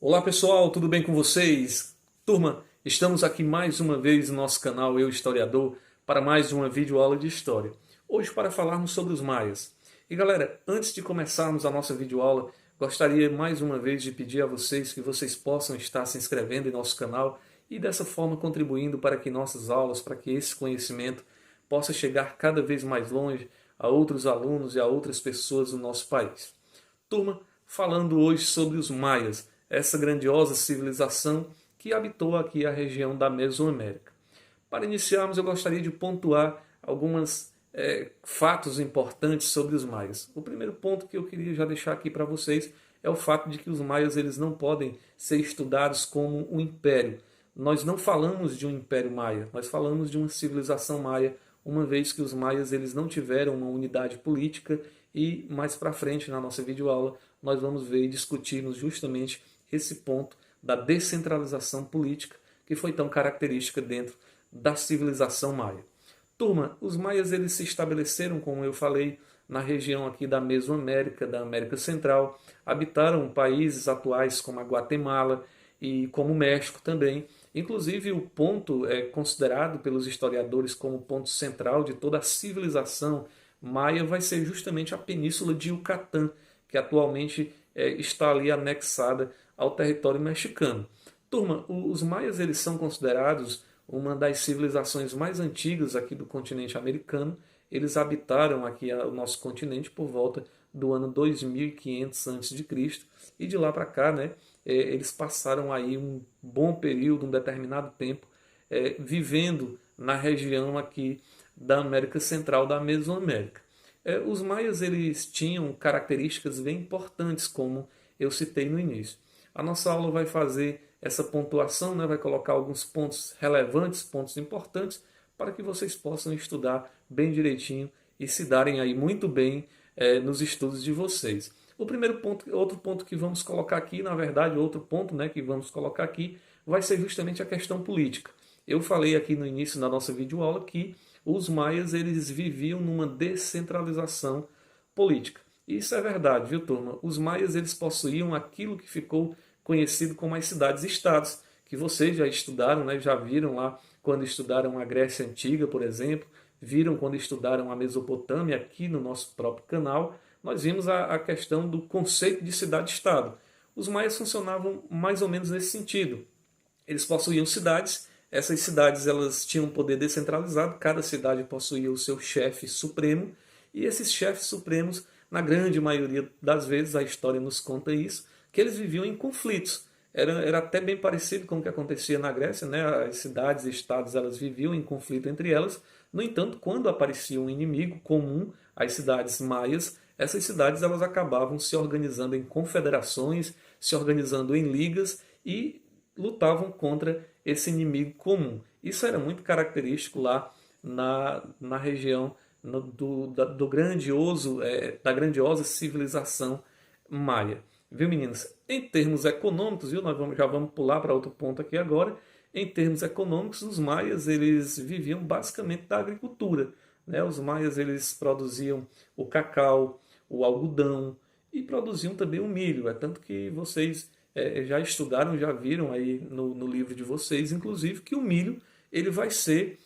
Olá pessoal, tudo bem com vocês? Turma, estamos aqui mais uma vez no nosso canal Eu Historiador para mais uma videoaula de história. Hoje para falarmos sobre os maias. E galera, antes de começarmos a nossa videoaula, gostaria mais uma vez de pedir a vocês que vocês possam estar se inscrevendo em nosso canal e dessa forma contribuindo para que nossas aulas, para que esse conhecimento possa chegar cada vez mais longe a outros alunos e a outras pessoas do nosso país. Turma, falando hoje sobre os maias, essa grandiosa civilização que habitou aqui a região da Mesoamérica. Para iniciarmos, eu gostaria de pontuar alguns fatos importantes sobre os maias. O primeiro ponto que eu queria já deixar aqui para vocês é o fato de que os maias eles não podem ser estudados como um império. Nós não falamos de um império maia, nós falamos de uma civilização maia, uma vez que os maias eles não tiveram uma unidade política e mais para frente na nossa videoaula nós vamos ver e discutirmos justamente esse ponto da descentralização política que foi tão característica dentro da civilização maia. Turma, os maias eles se estabeleceram, como eu falei, na região aqui da Mesoamérica, da América Central, habitaram países atuais como a Guatemala e como o México também. Inclusive o ponto é considerado pelos historiadores como ponto central de toda a civilização maia vai ser justamente a península de Yucatán, que atualmente está ali anexada ao território mexicano. Turma, os maias eles são considerados uma das civilizações mais antigas aqui do continente americano. Eles habitaram aqui o nosso continente por volta do ano 2500 a.C. e de lá para cá, né, eles passaram aí um bom período, um determinado tempo, vivendo na região aqui da América Central, da Mesoamérica. Os maias eles tinham características bem importantes, como eu citei no início. A nossa aula vai fazer essa pontuação, né, vai colocar alguns pontos relevantes, pontos importantes, para que vocês possam estudar bem direitinho e se darem aí muito bem nos estudos de vocês. O primeiro ponto, outro ponto que vamos colocar aqui, na verdade, outro ponto, né, que vamos colocar aqui, vai ser justamente a questão política. Eu falei aqui no início da nossa videoaula que os maias eles viviam numa descentralização política. Isso é verdade, viu, turma? Os maias eles possuíam aquilo que ficou conhecido como as cidades-estados, que vocês já estudaram, né? Já viram lá quando estudaram a Grécia Antiga, por exemplo, viram quando estudaram a Mesopotâmia aqui no nosso próprio canal, nós vimos a questão do conceito de cidade-estado. Os maias funcionavam mais ou menos nesse sentido. Eles possuíam cidades, essas cidades elas tinham um poder descentralizado, cada cidade possuía o seu chefe supremo, e esses chefes supremos, na grande maioria das vezes, a história nos conta isso, que eles viviam em conflitos. Era até bem parecido com o que acontecia na Grécia, né? As cidades e estados elas viviam em conflito entre elas. No entanto, quando aparecia um inimigo comum às cidades maias, essas cidades elas acabavam se organizando em confederações, se organizando em ligas e lutavam contra esse inimigo comum. Isso era muito característico lá na região do grandioso, da grandiosa civilização maia. Viu, meninos? Em termos econômicos, viu? Já vamos pular para outro ponto aqui agora. Em termos econômicos, os maias eles viviam basicamente da agricultura, né? Os maias eles produziam o cacau, o algodão e produziam também o milho. É tanto que vocês já estudaram, já viram aí no livro de vocês, inclusive, que o milho ele vai ser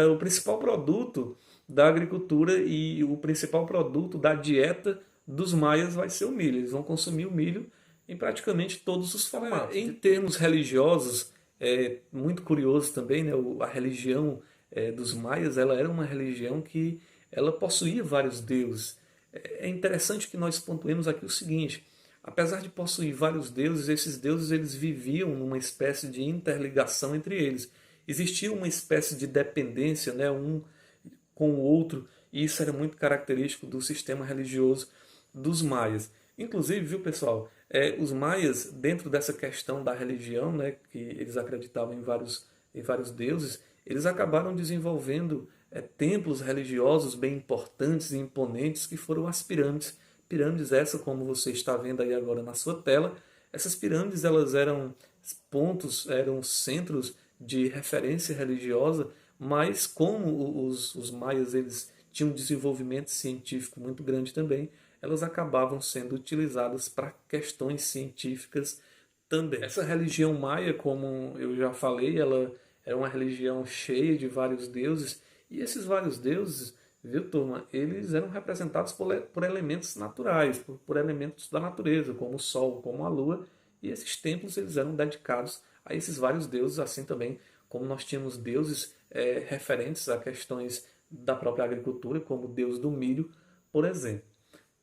o principal produto da agricultura e o principal produto da dieta dos maias vai ser o milho. Eles vão consumir o milho em praticamente todos os formatos. Em termos religiosos, é muito curioso também, né? A religião dos maias ela era uma religião que ela possuía vários deuses. É interessante que nós pontuemos aqui o seguinte: apesar de possuir vários deuses, esses deuses eles viviam numa espécie de interligação entre eles. Existia uma espécie de dependência, né, um com o outro, e isso era muito característico do sistema religioso dos maias. Inclusive, viu pessoal, os maias, dentro dessa questão da religião, né, que eles acreditavam em vários deuses, eles acabaram desenvolvendo templos religiosos bem importantes e imponentes que foram as pirâmides. Pirâmides essa, como você está vendo aí agora na sua tela, essas pirâmides elas eram pontos, eram centros de referência religiosa, mas como os maias eles tinham um desenvolvimento científico muito grande também, elas acabavam sendo utilizadas para questões científicas também. Essa religião maia, como eu já falei, ela era uma religião cheia de vários deuses, e esses vários deuses, viu, turma, eles eram representados por elementos naturais, por elementos da natureza, como o sol, como a lua, e esses templos eles eram dedicados a esses vários deuses, assim também como nós tínhamos deuses referentes a questões da própria agricultura, como o deus do milho, por exemplo.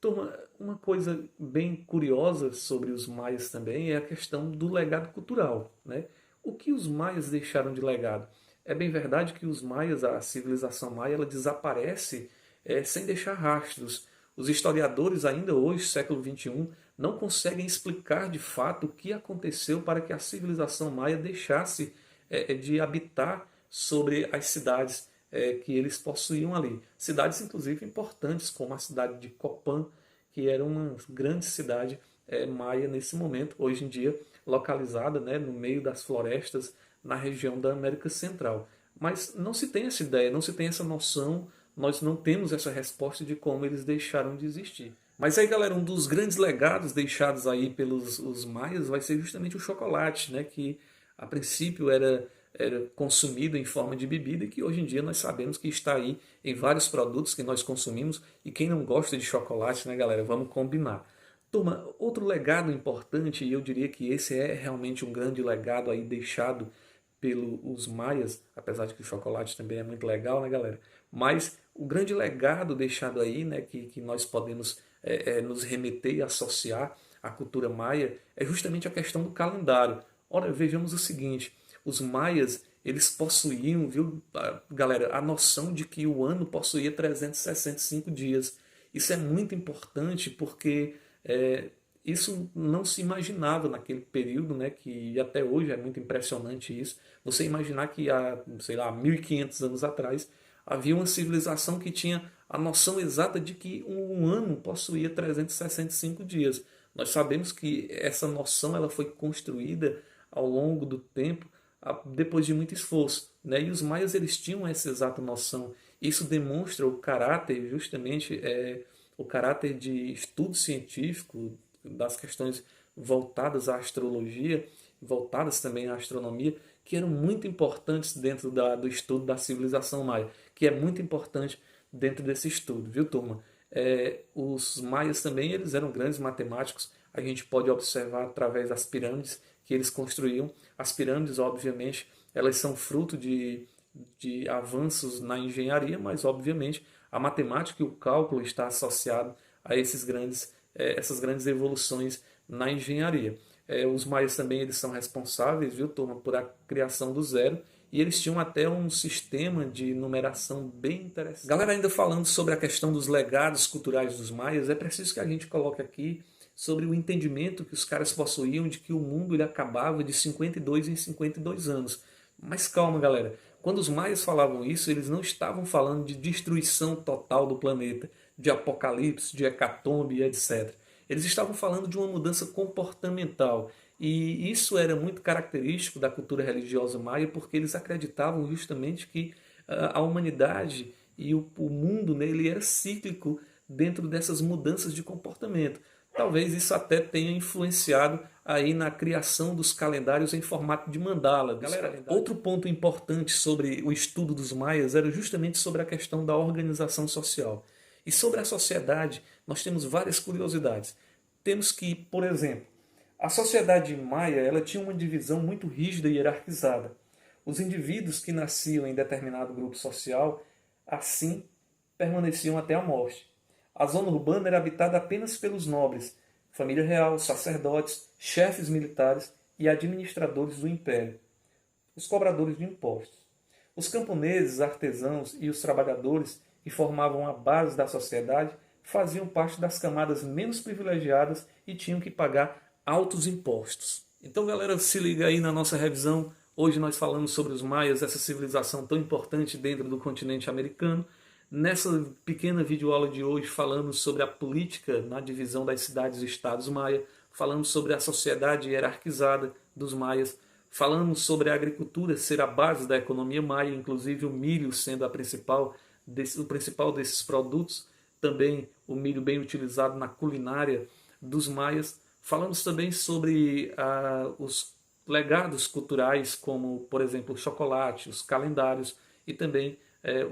Turma, uma coisa bem curiosa sobre os maias também é a questão do legado cultural, né? O que os maias deixaram de legado? É bem verdade que os maias, a civilização maia, ela desaparece sem deixar rastros. Os historiadores ainda hoje, século XXI, não conseguem explicar de fato o que aconteceu para que a civilização maia deixasse de habitar sobre as cidades que eles possuíam ali. Cidades, inclusive, importantes, como a cidade de Copán, que era uma grande cidade maia nesse momento, hoje em dia localizada, né, no meio das florestas, na região da América Central. Mas não se tem essa ideia, não se tem essa noção, nós não temos essa resposta de como eles deixaram de existir. Mas aí, galera, um dos grandes legados deixados aí pelos os maias vai ser justamente o chocolate, né, que a princípio era consumido em forma de bebida e que hoje em dia nós sabemos que está aí em vários produtos que nós consumimos. E quem não gosta de chocolate, né, galera? Vamos combinar. Turma, outro legado importante, e eu diria que esse é realmente um grande legado aí deixado pelos maias, apesar de que o chocolate também é muito legal, né, galera? Mas o grande legado deixado aí, né, que nós podemos nos remeter e associar à cultura maia é justamente a questão do calendário. Ora, vejamos o seguinte, os maias, eles possuíam, viu, galera, a noção de que o ano possuía 365 dias. Isso é muito importante porque isso não se imaginava naquele período, né, que até hoje é muito impressionante isso. Você imaginar que há, sei lá, 1500 anos atrás, havia uma civilização que tinha a noção exata de que um ano possuía 365 dias. Nós sabemos que essa noção ela foi construída ao longo do tempo, depois de muito esforço, né? E os maias eles tinham essa exata noção. Isso demonstra o caráter, justamente, o caráter de estudo científico das questões voltadas à astrologia, voltadas também à astronomia, que eram muito importantes dentro do estudo da civilização maia, que é muito importante dentro desse estudo, viu, turma? Os maias também eles eram grandes matemáticos, a gente pode observar através das pirâmides que eles construíam. As pirâmides, obviamente, elas são fruto de avanços na engenharia, mas, obviamente, a matemática e o cálculo está associado a essas grandes evoluções na engenharia. Os maias também eles são responsáveis, viu, turma, por a criação do zero, e eles tinham até um sistema de numeração bem interessante. Galera, ainda falando sobre a questão dos legados culturais dos maias, é preciso que a gente coloque aqui sobre o entendimento que os caras possuíam de que o mundo ele acabava de 52 em 52 anos. Mas calma, galera. Quando os maias falavam isso, eles não estavam falando de destruição total do planeta, de apocalipse, de hecatombe, etc. Eles estavam falando de uma mudança comportamental. E isso era muito característico da cultura religiosa maia, porque eles acreditavam justamente que a humanidade e o mundo, né, ele era cíclico dentro dessas mudanças de comportamento. Talvez isso até tenha influenciado aí na criação dos calendários em formato de mandala. Galera, outro ponto importante sobre o estudo dos maias era justamente sobre a questão da organização social. E sobre a sociedade, nós temos várias curiosidades. Temos que, por exemplo, a sociedade maia ela tinha uma divisão muito rígida e hierarquizada. Os indivíduos que nasciam em determinado grupo social, assim, permaneciam até a morte. A zona urbana era habitada apenas pelos nobres, família real, sacerdotes, chefes militares e administradores do império, os cobradores de impostos. Os camponeses, artesãos e os trabalhadores, que formavam a base da sociedade, faziam parte das camadas menos privilegiadas e tinham que pagar altos impostos. Então, galera, se liga aí na nossa revisão. Hoje nós falamos sobre os maias, essa civilização tão importante dentro do continente americano. Nessa pequena videoaula de hoje falamos sobre a política na divisão das cidades e estados maia, falamos sobre a sociedade hierarquizada dos maias, falamos sobre a agricultura ser a base da economia maia, inclusive o milho sendo o principal desses produtos, também o milho bem utilizado na culinária dos maias. Falamos também sobre os legados culturais, como, por exemplo, o chocolate, os calendários e também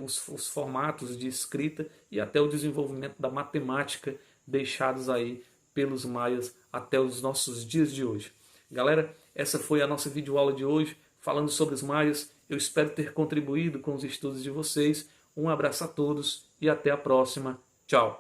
os formatos de escrita e até o desenvolvimento da matemática deixados aí pelos maias até os nossos dias de hoje. Galera, essa foi a nossa videoaula de hoje, falando sobre os maias. Eu espero ter contribuído com os estudos de vocês. Um abraço a todos e até a próxima. Tchau!